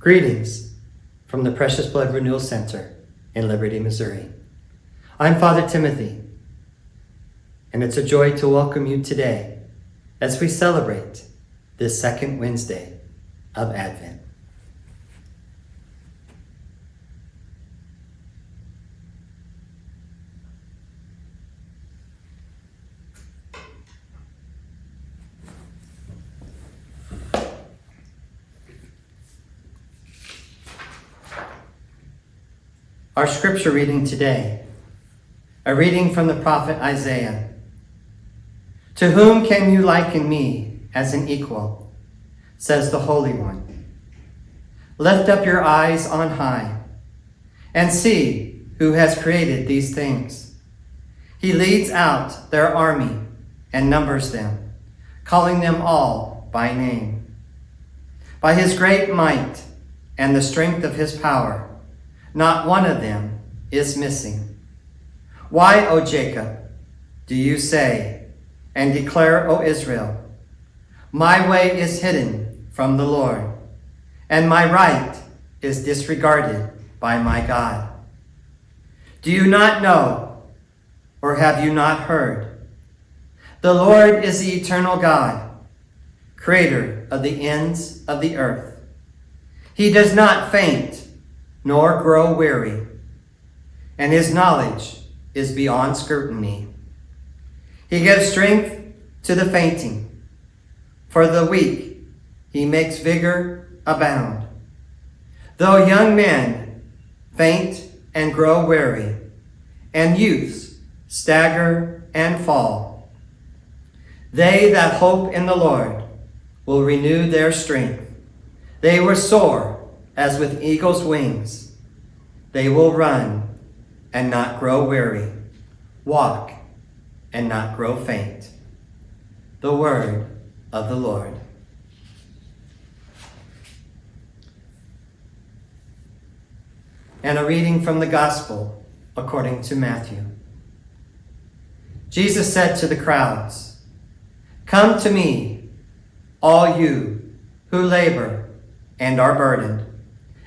Greetings from the Precious Blood Renewal Center in Liberty, Missouri. I'm Father Timothy, and it's a joy to welcome you today as we celebrate this second Wednesday of Advent. Our scripture reading today, a reading from the prophet Isiah. To whom can you liken me as an equal, says the Holy One. Lift up your eyes on high and see who has created these things. He leads out their army and numbers them, calling them all by name. By his great might and the strength of his power, not one of them is missing. Why, O Jacob, do you say and declare, O Israel, my way is hidden from the Lord, and my right is disregarded by my God? Do you not know, or have you not heard? The Lord is the eternal God, creator of the ends of the earth. He does not faint nor grow weary, and his knowledge is beyond scrutiny. He gives strength to the fainting. For the weak he makes vigor abound. Though young men faint and grow weary, and youths stagger and fall, they that hope in the Lord will renew their strength. They will soar as with eagle's wings. They will run and not grow weary, walk and not grow faint. The word of the Lord. And a reading from the Gospel according to Matthew. Jesus said to the crowds, "Come to me, all you who labor and are burdened,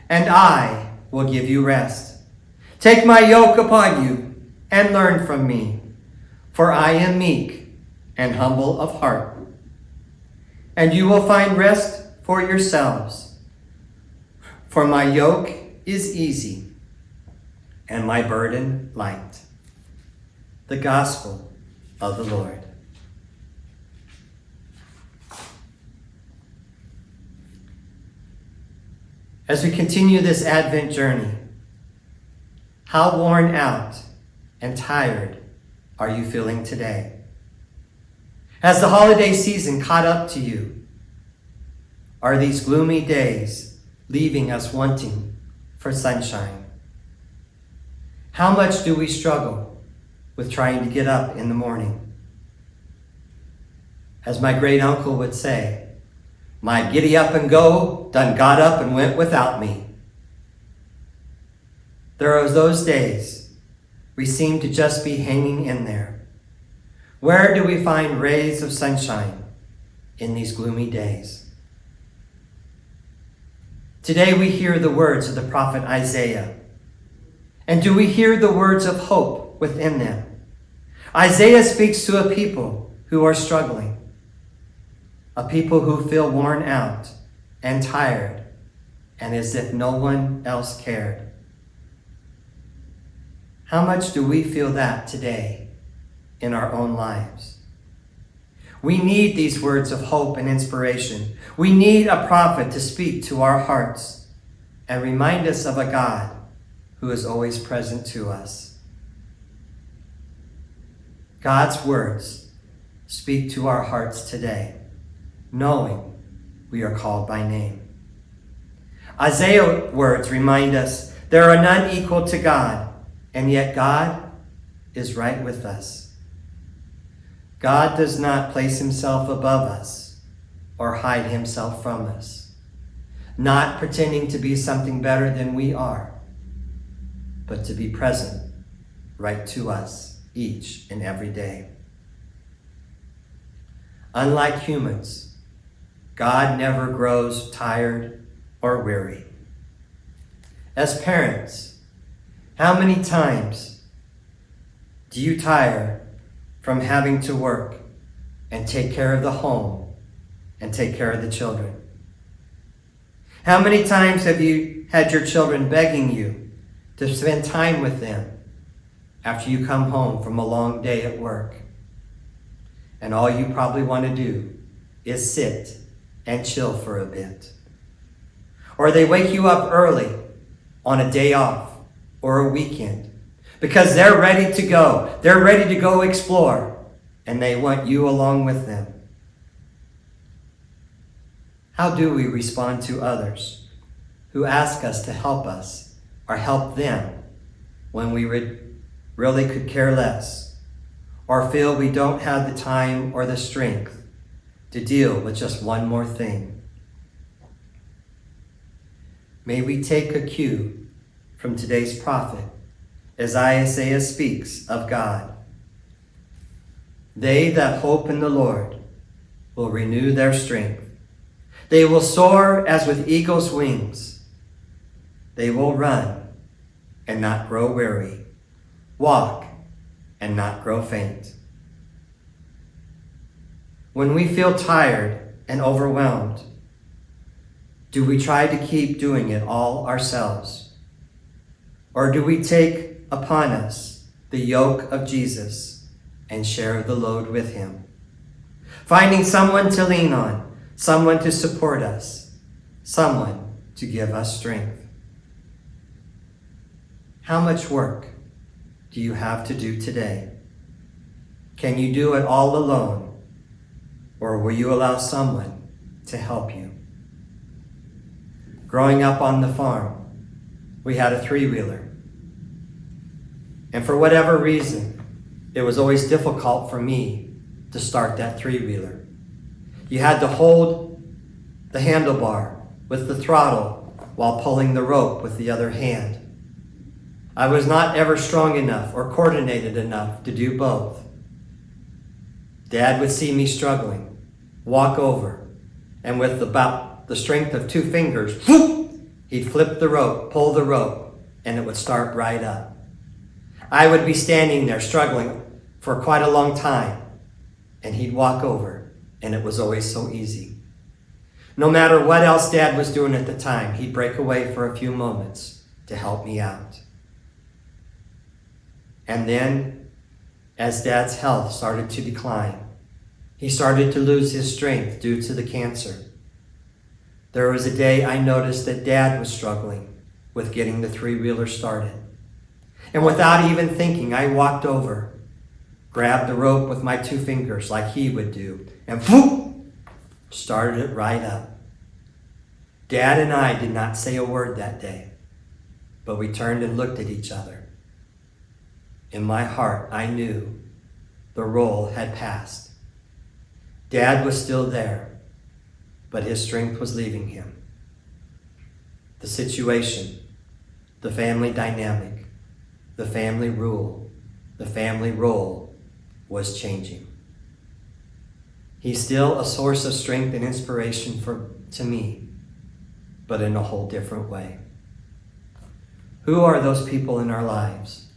and I will give you rest. Take my yoke upon you and learn from me, for I am meek and humble of heart. And you will find rest for yourselves. For my yoke is easy and my burden light." The Gospel of the Lord. As we continue this Advent journey, how worn out and tired are you feeling today? Has the holiday season caught up to you? Are these gloomy days leaving us wanting for sunshine? How much do we struggle with trying to get up in the morning? As my great uncle would say, my giddy up and go done got up and went without me. There are those days we seem to just be hanging in there. Where do we find rays of sunshine in these gloomy days? Today we hear the words of the prophet Isiah. And do we hear the words of hope within them? Isiah speaks to a people who are struggling, a people who feel worn out and tired and as if no one else cared. How much do we feel that today in our own lives? We need these words of hope and inspiration. We need a prophet to speak to our hearts and remind us of a God who is always present to us. God's words speak to our hearts today, knowing we are called by name. Isaiah's words remind us there are none equal to God, and yet God is right with us. God does not place himself above us or hide himself from us, not pretending to be something better than we are, but to be present right to us each and every day. Unlike humans, God never grows tired or weary. As parents, how many times do you tire from having to work and take care of the home and take care of the children? How many times have you had your children begging you to spend time with them after you come home from a long day at work? And all you probably want to do is sit and chill for a bit. Or they wake you up early on a day off or a weekend because they're ready to go. They're ready to go explore, and they want you along with them. How do we respond to others who ask us to help us or help them when we really could care less, or feel we don't have the time or the strength to deal with just one more thing? May we take a cue from today's prophet as Isiah speaks of God. They that hope in the Lord will renew their strength. They will soar as with eagle's wings. They will run and not grow weary, walk and not grow faint. When we feel tired and overwhelmed, do we try to keep doing it all ourselves? Or do we take upon us the yoke of Jesus and share the load with him? Finding someone to lean on, someone to support us, someone to give us strength. How much work do you have to do today? Can you do it all alone, or will you allow someone to help you? Growing up on the farm, we had a three-wheeler. And for whatever reason, it was always difficult for me to start that three-wheeler. You had to hold the handlebar with the throttle while pulling the rope with the other hand. I was not ever strong enough or coordinated enough to do both. Dad would see me struggling, walk over, and with about the strength of 2 fingers, whoop, he'd flip the rope, pull the rope, and it would start right up. I would be standing there struggling for quite a long time, and he'd walk over, and it was always so easy. No matter what else Dad was doing at the time, he'd break away for a few moments to help me out. And then, as Dad's health started to decline, he started to lose his strength due to the cancer. There was a day I noticed that Dad was struggling with getting the three-wheeler started. And without even thinking, I walked over, grabbed the rope with my 2 fingers like he would do, and whoop, started it right up. Dad and I did not say a word that day, but we turned and looked at each other. In my heart, I knew the role had passed. Dad was still there, but his strength was leaving him. The situation, the family dynamic, the family rule, the family role was changing. He's still a source of strength and inspiration to me, but in a whole different way. Who are those people in our lives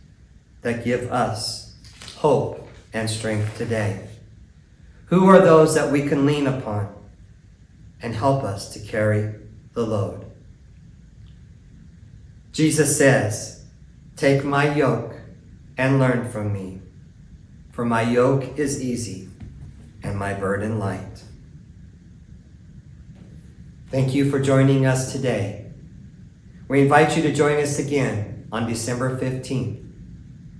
that give us hope and strength today? Who are those that we can lean upon and help us to carry the load? Jesus says, "Take my yoke and learn from me, for my yoke is easy and my burden light." Thank you for joining us today. We invite you to join us again on December 15th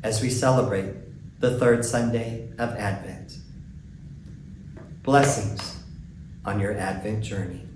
as we celebrate the 3rd Sunday of Advent. Blessings on your Advent journey.